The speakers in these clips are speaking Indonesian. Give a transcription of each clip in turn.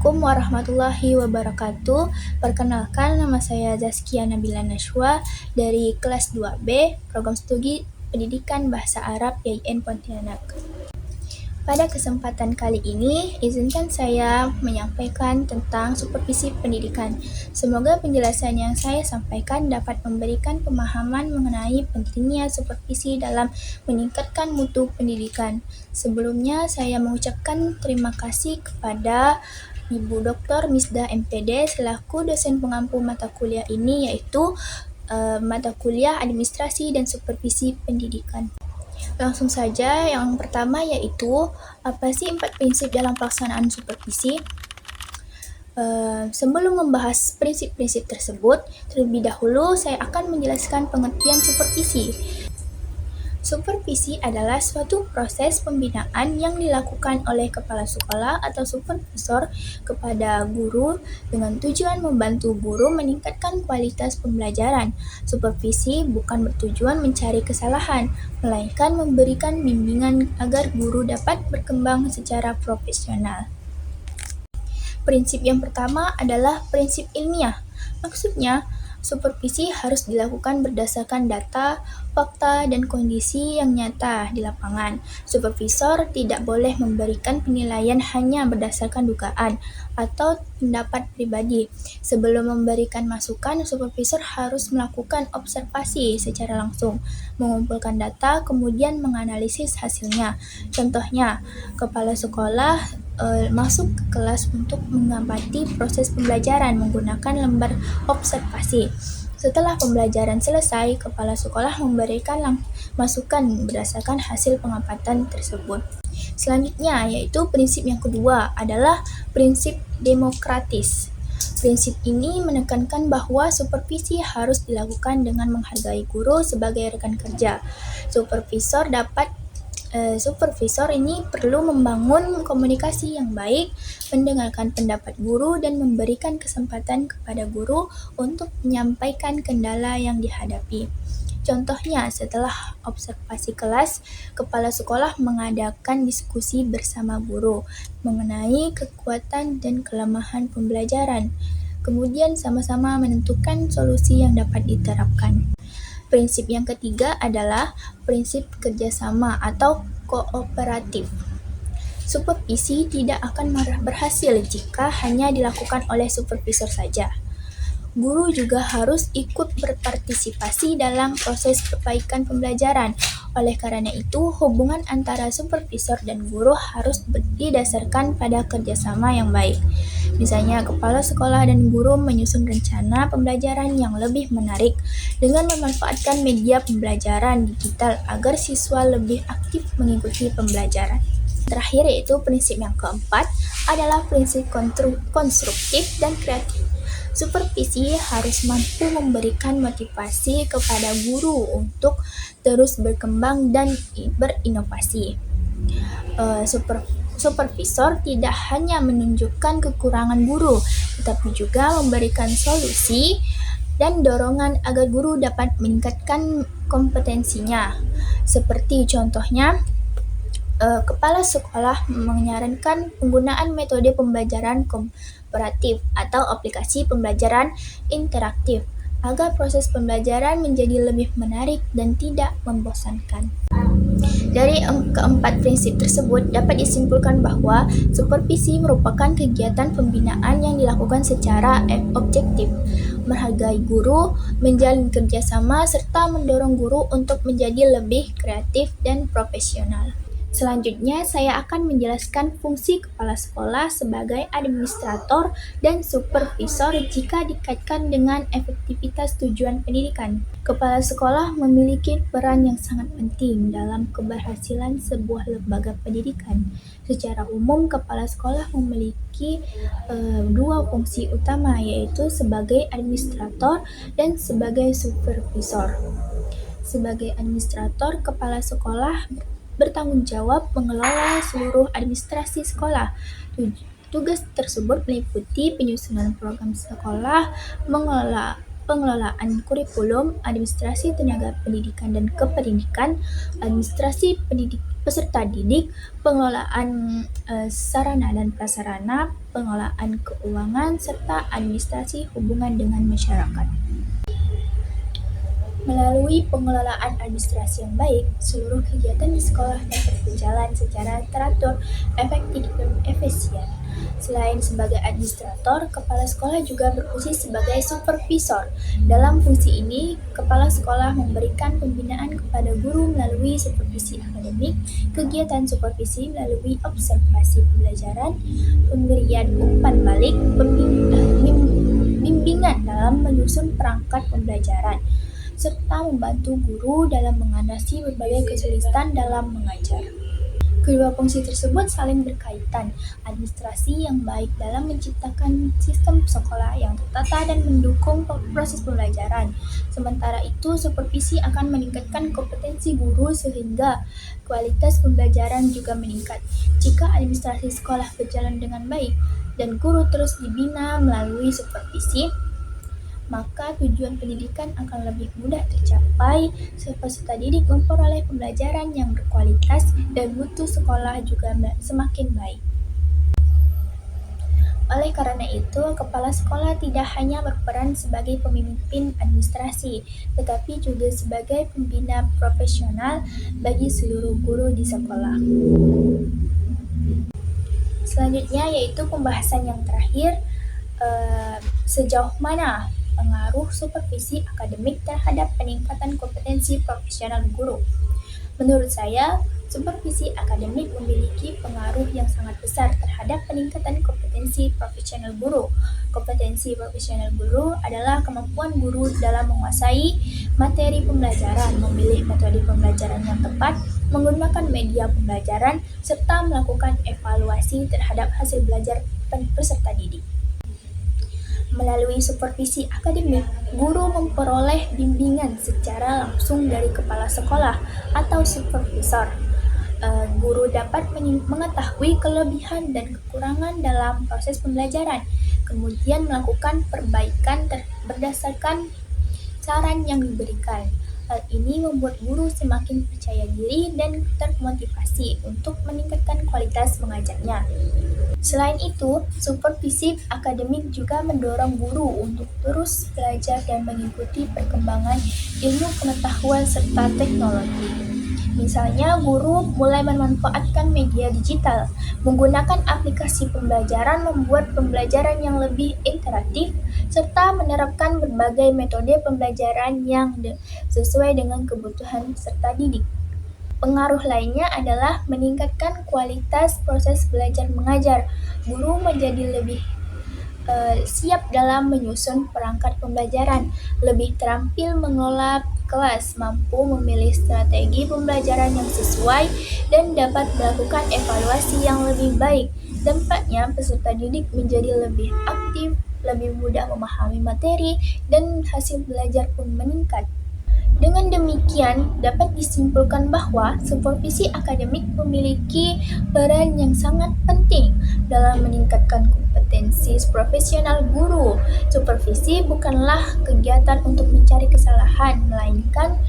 Assalamualaikum warahmatullahi wabarakatuh. Perkenalkan, nama saya Zaskia Nabila Nashwa dari kelas 2B, Program Studi Pendidikan Bahasa Arab YIN Pontianak. Pada kesempatan kali ini, izinkan saya menyampaikan tentang supervisi pendidikan. Semoga penjelasan yang saya sampaikan dapat memberikan pemahaman mengenai pentingnya supervisi dalam meningkatkan mutu pendidikan. Sebelumnya, saya mengucapkan terima kasih kepada Ibu Dr. Misdah MPD selaku dosen pengampu mata kuliah ini, yaitu mata kuliah Administrasi dan Supervisi Pendidikan. Langsung saja, yang pertama yaitu apa sih 4 prinsip dalam pelaksanaan supervisi? Sebelum membahas prinsip-prinsip tersebut, terlebih dahulu saya akan menjelaskan pengertian supervisi. Supervisi adalah suatu proses pembinaan yang dilakukan oleh kepala sekolah atau supervisor kepada guru dengan tujuan membantu guru meningkatkan kualitas pembelajaran. Supervisi bukan bertujuan mencari kesalahan, melainkan memberikan bimbingan agar guru dapat berkembang secara profesional. Prinsip yang pertama adalah prinsip ilmiah. Maksudnya, supervisi harus dilakukan berdasarkan data, fakta, dan kondisi yang nyata di lapangan. Supervisor tidak boleh memberikan penilaian hanya berdasarkan dugaan atau pendapat pribadi. Sebelum memberikan masukan, supervisor harus melakukan observasi secara langsung, mengumpulkan data, kemudian menganalisis hasilnya. Contohnya, kepala sekolah masuk ke kelas untuk mengamati proses pembelajaran menggunakan lembar observasi. Setelah pembelajaran selesai, kepala sekolah memberikan masukan berdasarkan hasil pengamatan tersebut. Selanjutnya, yaitu prinsip yang kedua adalah prinsip demokratis. Prinsip ini menekankan bahwa supervisi harus dilakukan dengan menghargai guru sebagai rekan kerja. Supervisor ini perlu membangun komunikasi yang baik, mendengarkan pendapat guru, dan memberikan kesempatan kepada guru untuk menyampaikan kendala yang dihadapi. Contohnya, setelah observasi kelas, kepala sekolah mengadakan diskusi bersama guru mengenai kekuatan dan kelemahan pembelajaran. Kemudian sama-sama menentukan solusi yang dapat diterapkan. Prinsip yang ketiga adalah prinsip kerjasama atau kooperatif. Supervisi tidak akan berhasil jika hanya dilakukan oleh supervisor saja. Guru juga harus ikut berpartisipasi dalam proses perbaikan pembelajaran. Oleh karena itu, hubungan antara supervisor dan guru harus didasarkan pada kerjasama yang baik. Misalnya, kepala sekolah dan guru menyusun rencana pembelajaran yang lebih menarik dengan memanfaatkan media pembelajaran digital agar siswa lebih aktif mengikuti pembelajaran. Terakhir, yaitu prinsip yang keempat adalah prinsip konstruktif dan kreatif. Supervisi harus mampu memberikan motivasi kepada guru untuk terus berkembang dan berinovasi. Supervisor tidak hanya menunjukkan kekurangan guru, tetapi juga memberikan solusi dan dorongan agar guru dapat meningkatkan kompetensinya. Seperti contohnya, kepala sekolah menyarankan penggunaan metode pembelajaran kooperatif atau aplikasi pembelajaran interaktif agar proses pembelajaran menjadi lebih menarik dan tidak membosankan. Dari keempat prinsip tersebut dapat disimpulkan bahwa supervisi merupakan kegiatan pembinaan yang dilakukan secara objektif, menghargai guru, menjalin kerjasama, serta mendorong guru untuk menjadi lebih kreatif dan profesional. Selanjutnya, saya akan menjelaskan fungsi kepala sekolah sebagai administrator dan supervisor jika dikaitkan dengan efektivitas tujuan pendidikan. Kepala sekolah memiliki peran yang sangat penting dalam keberhasilan sebuah lembaga pendidikan. Secara umum, kepala sekolah memiliki dua fungsi utama, yaitu sebagai administrator dan sebagai supervisor. Sebagai administrator, kepala sekolah bertanggung jawab mengelola seluruh administrasi sekolah. Tugas tersebut meliputi penyusunan program sekolah, pengelolaan kurikulum, administrasi tenaga pendidikan dan kependidikan, administrasi peserta didik, pengelolaan sarana dan prasarana, pengelolaan keuangan, serta administrasi hubungan dengan masyarakat. Melalui pengelolaan administrasi yang baik, seluruh kegiatan di sekolah dapat berjalan secara teratur, efektif, dan efisien. Selain sebagai administrator, kepala sekolah juga berfungsi sebagai supervisor. Dalam fungsi ini, kepala sekolah memberikan pembinaan kepada guru melalui supervisi akademik, kegiatan supervisi melalui observasi pembelajaran, pemberian umpan balik, bimbingan dalam menyusun perangkat pembelajaran, serta membantu guru dalam mengatasi berbagai kesulitan dalam mengajar. Kedua fungsi tersebut saling berkaitan. Administrasi yang baik dalam menciptakan sistem sekolah yang tertata dan mendukung proses pembelajaran. Sementara itu, supervisi akan meningkatkan kompetensi guru sehingga kualitas pembelajaran juga meningkat. Jika administrasi sekolah berjalan dengan baik dan guru terus dibina melalui supervisi, maka tujuan pendidikan akan lebih mudah tercapai, peserta didik memperoleh pembelajaran yang berkualitas, dan mutu sekolah juga semakin baik. Oleh karena itu, kepala sekolah tidak hanya berperan sebagai pemimpin administrasi, tetapi juga sebagai pembina profesional bagi seluruh guru di sekolah. Selanjutnya yaitu pembahasan yang terakhir, sejauh mana pengaruh supervisi akademik terhadap peningkatan kompetensi profesional guru. Menurut saya, supervisi akademik memiliki pengaruh yang sangat besar terhadap peningkatan kompetensi profesional guru. Kompetensi profesional guru adalah kemampuan guru dalam menguasai materi pembelajaran, memilih metode pembelajaran yang tepat, menggunakan media pembelajaran, serta melakukan evaluasi terhadap hasil belajar peserta didik. Melalui supervisi akademik, guru memperoleh bimbingan secara langsung dari kepala sekolah atau supervisor. Guru dapat mengetahui kelebihan dan kekurangan dalam proses pembelajaran, kemudian melakukan perbaikan berdasarkan saran yang diberikan. Hal ini membuat guru semakin percaya diri dan termotivasi untuk meningkatkan kualitas mengajarnya. Selain itu, supervisi akademik juga mendorong guru untuk terus belajar dan mengikuti perkembangan ilmu pengetahuan serta teknologi. Misalnya, guru mulai memanfaatkan media digital, menggunakan aplikasi pembelajaran membuat pembelajaran yang lebih interaktif, serta menerapkan berbagai metode pembelajaran yang sesuai dengan kebutuhan peserta didik. Pengaruh lainnya adalah meningkatkan kualitas proses belajar mengajar. Guru menjadi lebih siap dalam menyusun perangkat pembelajaran, lebih terampil mengelola kelas, mampu memilih strategi pembelajaran yang sesuai, dan dapat melakukan evaluasi yang lebih baik. Dampaknya, peserta didik menjadi lebih aktif, lebih mudah memahami materi, dan hasil belajar pun meningkat. Dengan demikian, dapat disimpulkan bahwa supervisi akademik memiliki peran yang sangat penting dalam meningkatkan kompetensi profesional guru. Supervisi bukanlah kegiatan untuk mencari kesalahan, melainkan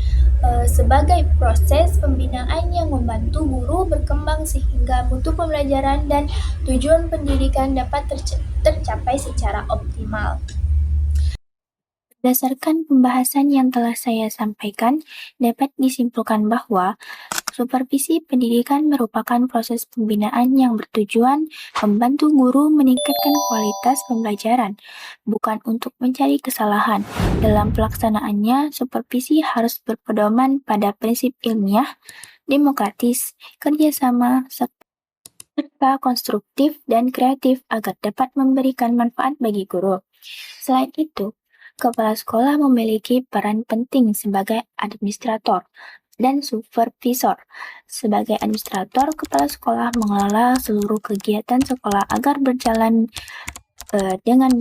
sebagai proses pembinaan yang membantu guru berkembang sehingga mutu pembelajaran dan tujuan pendidikan dapat tercapai secara optimal. Berdasarkan pembahasan yang telah saya sampaikan, dapat disimpulkan bahwa supervisi pendidikan merupakan proses pembinaan yang bertujuan membantu guru meningkatkan kualitas pembelajaran, bukan untuk mencari kesalahan. Dalam pelaksanaannya, supervisi harus berpedoman pada prinsip ilmiah, demokratis, kerjasama, serta konstruktif dan kreatif agar dapat memberikan manfaat bagi guru. Selain itu, kepala sekolah memiliki peran penting sebagai administrator dan supervisor. Sebagai administrator, kepala sekolah mengelola seluruh kegiatan sekolah agar berjalan dengan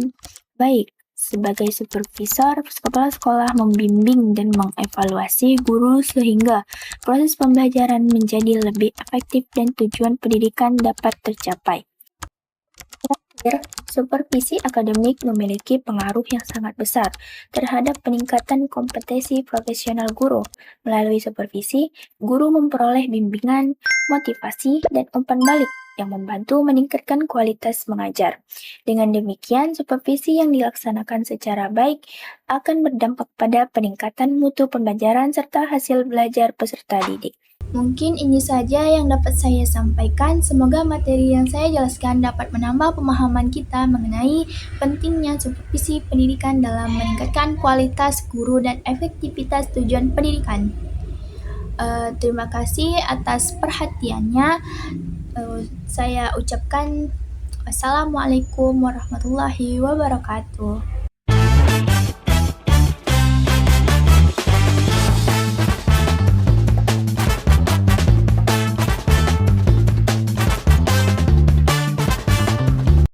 baik. Sebagai supervisor, kepala sekolah membimbing dan mengevaluasi guru sehingga proses pembelajaran menjadi lebih efektif dan tujuan pendidikan dapat tercapai. Terakhir, supervisi akademik memiliki pengaruh yang sangat besar terhadap peningkatan kompetensi profesional guru. Melalui supervisi, guru memperoleh bimbingan, motivasi, dan umpan balik yang membantu meningkatkan kualitas mengajar. Dengan demikian, supervisi yang dilaksanakan secara baik akan berdampak pada peningkatan mutu pembelajaran serta hasil belajar peserta didik. Mungkin ini saja yang dapat saya sampaikan. Semoga materi yang saya jelaskan dapat menambah pemahaman kita mengenai pentingnya supervisi pendidikan dalam meningkatkan kualitas guru dan efektivitas tujuan pendidikan. Terima kasih atas perhatiannya. Saya ucapkan Assalamualaikum warahmatullahi wabarakatuh.